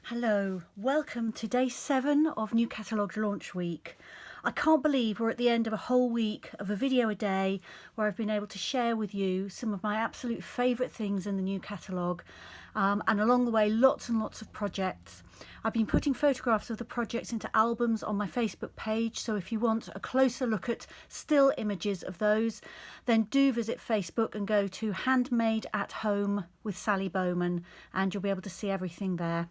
Hello, welcome to day 7 of New Catalogue launch week. I can't believe we're at the end of a whole week of a video a day where I've been able to share with you some of my absolute favourite things in the new catalogue, and along the way lots and lots of projects. I've been putting photographs of the projects into albums on my Facebook page, so if you want a closer look at still images of those, then do visit Facebook and go to Handmade at Home with Sally Bowman and you'll be able to see everything there.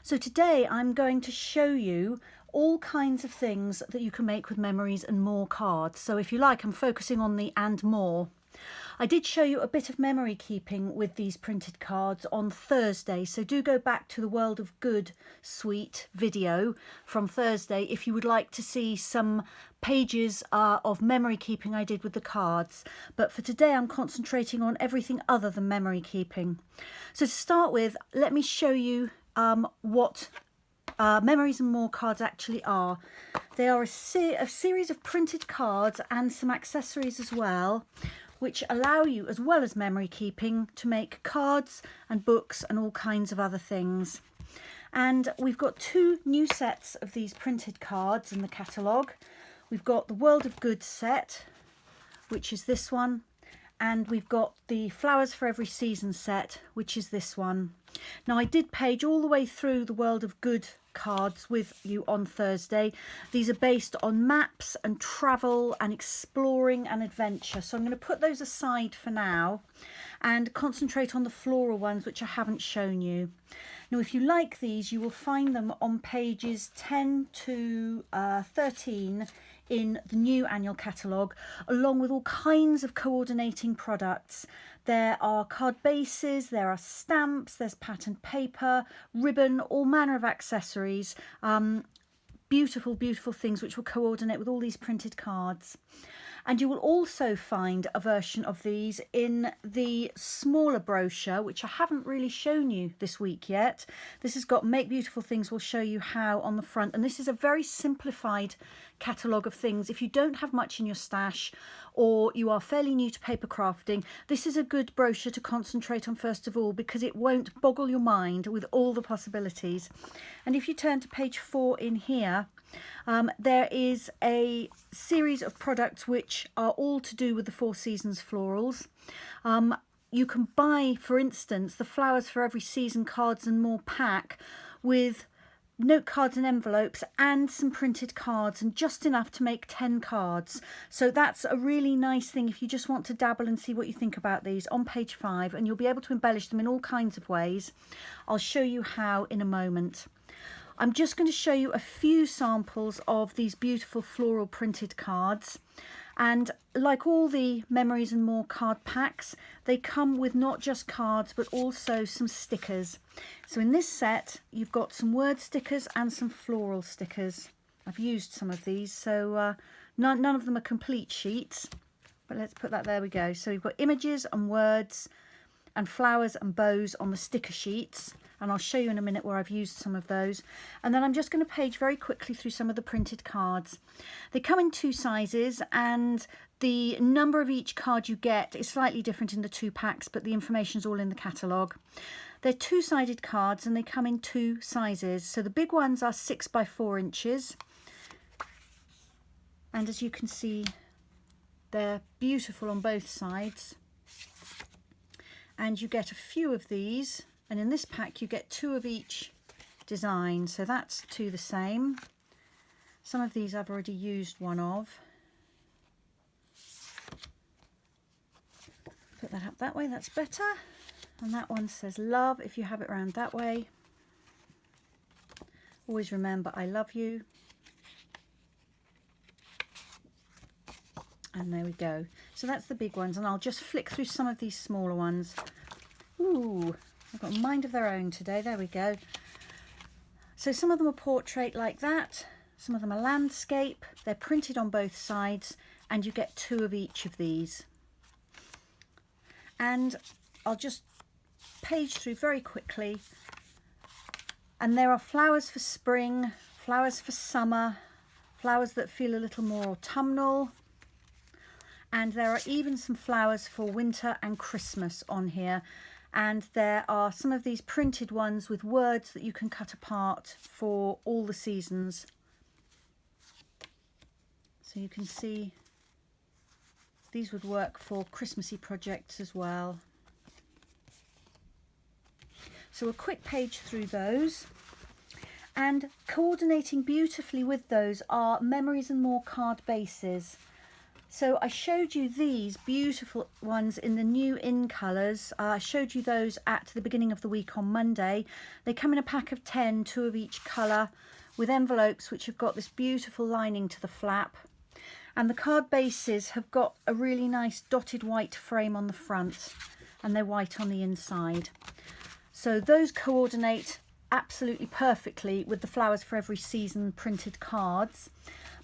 So today I'm going to show you all kinds of things that you can make with memories and more cards. So if you like, I'm focusing on the and more. I did show you a bit of memory keeping with these printed cards on Thursday, so do go back to the World of Good suite video from Thursday if you would like to see some pages of memory keeping I did with the cards. But for today I'm concentrating on everything other than memory keeping. So to start with, let me show you what memories and more cards actually are. They are a series of printed cards and some accessories as well, which allow you, as well as memory keeping, to make cards and books and all kinds of other things. And we've got 2 new sets of these printed cards in the catalogue. We've got the World of Good set, which is this one, and we've got the Flowers for Every Season set, which is this one. Now I did page all the way through the World of Good cards with you on Thursday. These are based on maps and travel and exploring and adventure, so I'm going to put those aside for now and concentrate on the floral ones which I haven't shown you. Now if you like these, you will find them on pages 10 to 13 in the new annual catalogue, along with all kinds of coordinating products. There are card bases, there are stamps, there's patterned paper, ribbon, all manner of accessories. Beautiful, beautiful things which will coordinate with all these printed cards. And you will also find a version of these in the smaller brochure, which I haven't really shown you this week yet. This has got Make Beautiful Things, will show you how on the front. And this is a very simplified catalogue of things. If you don't have much in your stash or you are fairly new to paper crafting, this is a good brochure to concentrate on first of all, because it won't boggle your mind with all the possibilities. And if you turn to page 4 in here, there is a series of products which are all to do with the 4 Seasons florals. You can buy, for instance, the Flowers for Every Season cards and more pack with note cards and envelopes and some printed cards, and just enough to make 10 cards. So that's a really nice thing if you just want to dabble and see what you think about these, on page 5, and you'll be able to embellish them in all kinds of ways. I'll show you how in a moment. I'm just going to show you a few samples of these beautiful floral printed cards, and like all the memories and more card packs, they come with not just cards but also some stickers. So in this set you've got some word stickers and some floral stickers. I've used some of these, so none of them are complete sheets, but let's put that, there we go. So we've got images and words and flowers and bows on the sticker sheets, and I'll show you in a minute where I've used some of those. And then I'm just going to page very quickly through some of the printed cards. They come in 2 sizes, and the number of each card you get is slightly different in the 2 packs, but the information is all in the catalogue. They're 2-sided cards and they come in 2 sizes. So the big ones are 6 by 4 inches, and as you can see they're beautiful on both sides. And you get a few of these, and in this pack you get 2 of each design, so that's 2 the same. Some of these I've already used one of. Put that up that way, that's better. And that one says love if you have it round that way. Always remember I love you. And there we go. So that's the big ones, and I'll just flick through some of these smaller ones. Ooh, I've got a mind of their own today. There we go. So some of them are portrait like that. Some of them are landscape. They're printed on both sides, and you get 2 of each of these. And I'll just page through very quickly. And there are flowers for spring, flowers for summer, flowers that feel a little more autumnal. And there are even some flowers for winter and Christmas on here. and there are some of these printed ones with words that you can cut apart for all the seasons. So you can see these would work for Christmassy projects as well. So a quick page through those, and coordinating beautifully with those are Memories and More card bases. So I showed you these beautiful ones in the new in colours. I showed you those at the beginning of the week on Monday. They come in a pack of 10, 2 of each colour, with envelopes which have got this beautiful lining to the flap. And the card bases have got a really nice dotted white frame on the front, and they're white on the inside. So those coordinate absolutely perfectly with the Flowers for Every Season printed cards.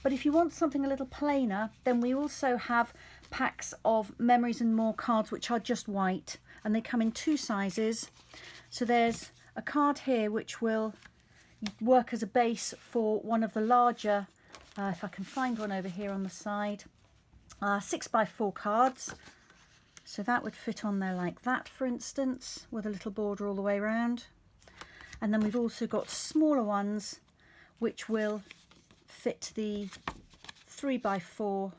But if you want something a little plainer, then we also have packs of Memories and More cards which are just white, and they come in 2 sizes. So there's a card here which will work as a base for one of the larger, if I can find one over here on the side, 6x4 cards. So that would fit on there like that, for instance, with a little border all the way around. And then we've also got smaller ones which will fit the 3x4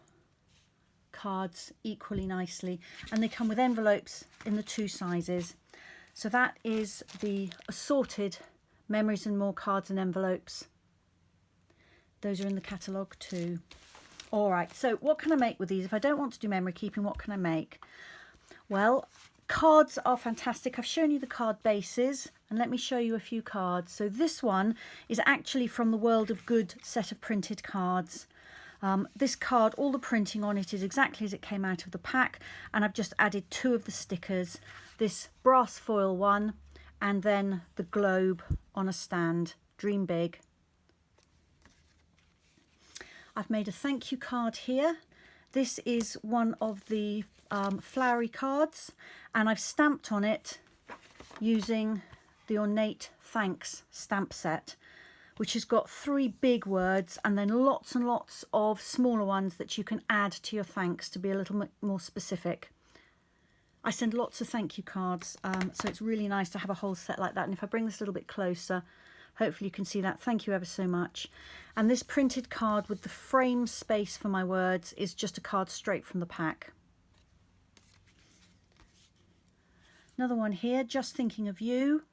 cards equally nicely, and they come with envelopes in the 2 sizes. So that is the assorted Memories and More cards and envelopes. Those are in the catalogue too. All right, so what can I make with these? If I don't want to do memory keeping, what can I make? Well, cards are fantastic. I've shown you the card bases, and let me show you a few cards. So this one is actually from the World of Good set of printed cards. This card, all the printing on it is exactly as it came out of the pack, and I've just added 2 of the stickers, this brass foil one and then the globe on a stand. Dream big. I've made a thank you card here. This is one of the flowery cards, and I've stamped on it using the Ornate Thanks stamp set, which has got 3 big words and then lots and lots of smaller ones that you can add to your thanks to be a little more specific. I send lots of thank you cards, so it's really nice to have a whole set like that. And if I bring this a little bit closer, hopefully you can see that. Thank you ever so much. And this printed card with the frame space for my words is just a card straight from the pack. Another one here, Just Thinking of You.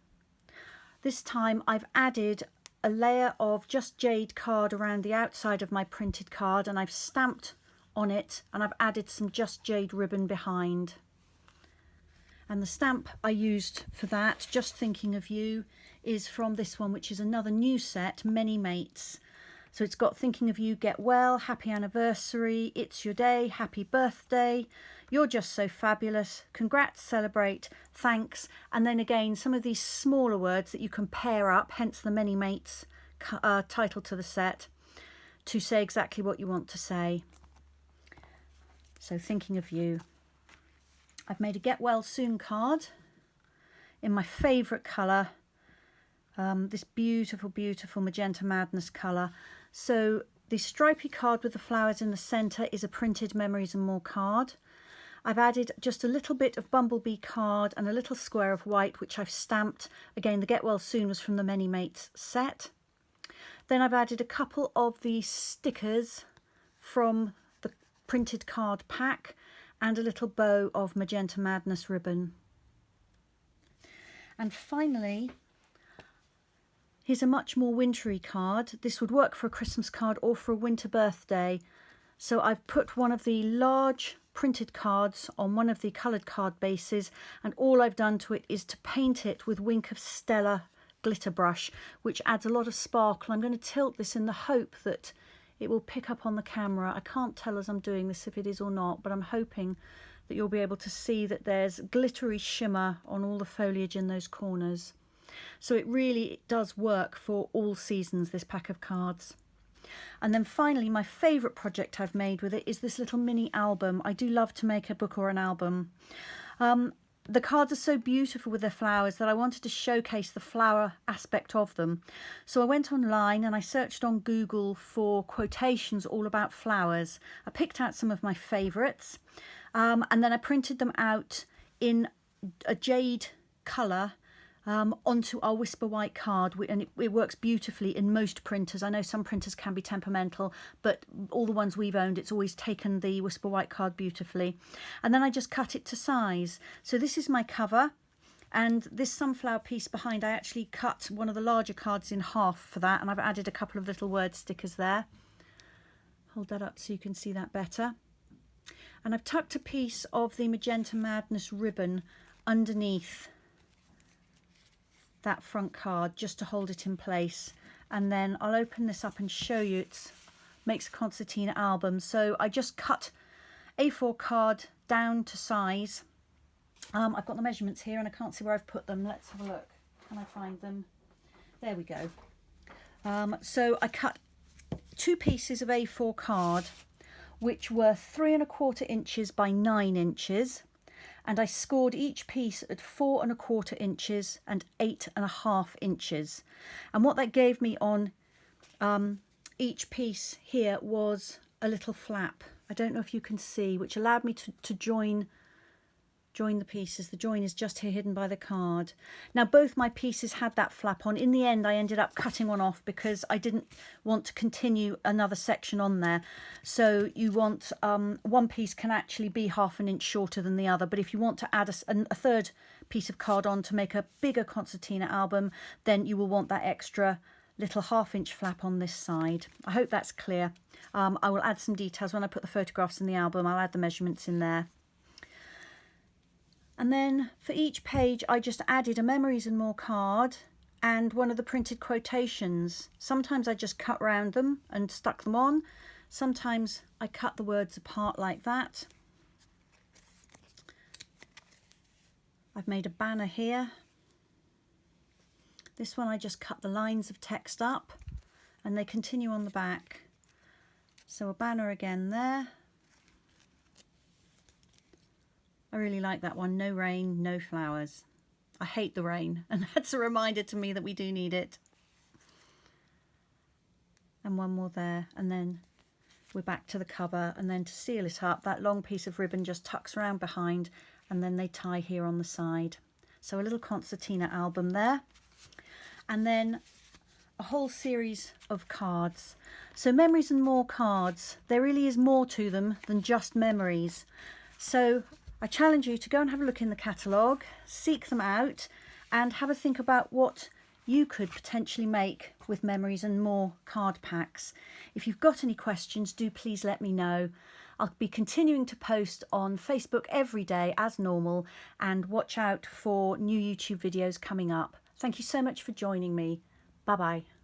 This time I've added a layer of Just Jade card around the outside of my printed card, and I've stamped on it, and I've added some Just Jade ribbon behind. And the stamp I used for that, Just Thinking of You, is from this one, which is another new set, Many Mates. So it's got Thinking of You, Get Well, Happy Anniversary, It's Your Day, Happy Birthday, You're Just So Fabulous, Congrats, Celebrate, Thanks, and then again some of these smaller words that you can pair up, hence the Many Mates title to the set, to say exactly what you want to say. So Thinking of You. I've made a Get Well Soon card in my favourite colour, this beautiful, beautiful Magenta Madness colour. So the stripy card with the flowers in the centre is a printed Memories and More card. I've added just a little bit of bumblebee card and a little square of white, which I've stamped. Again, the Get Well Soon was from the Many Mates set. Then I've added a couple of the stickers from the printed card pack and a little bow of Magenta Madness ribbon. And finally, here's a much more wintry card. This would work for a Christmas card or for a winter birthday. So I've put one of the large printed cards on one of the coloured card bases, and all I've done to it is to paint it with Wink of Stella glitter brush, which adds a lot of sparkle. I'm going to tilt this in the hope that it will pick up on the camera. I can't tell as I'm doing this if it is or not, but I'm hoping that you'll be able to see that there's glittery shimmer on all the foliage in those corners. So it really does work for all seasons, this pack of cards. And then finally, my favourite project I've made with it is this little mini album. I do love to make a book or an album. The cards are so beautiful with their flowers that I wanted to showcase the flower aspect of them. So I went online and I searched on Google for quotations all about flowers. I picked out some of my favourites, and then I printed them out in a jade colour onto our Whisper White card, and it works beautifully in most printers. I know some printers can be temperamental, but all the ones we've owned, it's always taken the Whisper White card beautifully. And then I just cut it to size. So this is my cover, and this sunflower piece behind, I actually cut one of the larger cards in half for that, and I've added a couple of little word stickers there. Hold that up so you can see that better. And I've tucked a piece of the Magenta Madness ribbon underneath that front card just to hold it in place. And then I'll open this up and show you. It makes a concertina album. So I just cut A4 card down to size. I've got the measurements here and I can't see where I've put them. Let's have a look. Can I find them? There we go. So I cut 2 pieces of A4 card, which were 3 1/4 inches by 9 inches, and I scored each piece at 4 1/4 inches and 8 1/2 inches. And what that gave me on each piece here was a little flap. I don't know if you can see, which allowed me to join the pieces. The join is just here hidden by the card. Now both my pieces had that flap on. In the end I ended up cutting one off because I didn't want to continue another section on there. So you want one piece can actually be 1/2 inch shorter than the other, but if you want to add a third piece of card on to make a bigger concertina album, then you will want that extra little 1/2 inch flap on this side. I hope that's clear. I will add some details when I put the photographs in the album. I'll add the measurements in there. And then for each page I just added a Memories and More card and one of the printed quotations. Sometimes I just cut round them and stuck them on. Sometimes I cut the words apart like that. I've made a banner here. This one I just cut the lines of text up and they continue on the back. So a banner again there. I really like that one. No rain, no flowers. I hate the rain, and that's a reminder to me that we do need it. And one more there, and then we're back to the cover. And then to seal it up, that long piece of ribbon just tucks around behind, and then they tie here on the side. So a little concertina album there. And then a whole series of cards. So Memories and More cards, there really is more to them than just memories. So I challenge you to go and have a look in the catalogue, seek them out and have a think about what you could potentially make with Memories and More card packs. If you've got any questions, do please let me know. I'll be continuing to post on Facebook every day as normal, and watch out for new YouTube videos coming up. Thank you so much for joining me. Bye bye.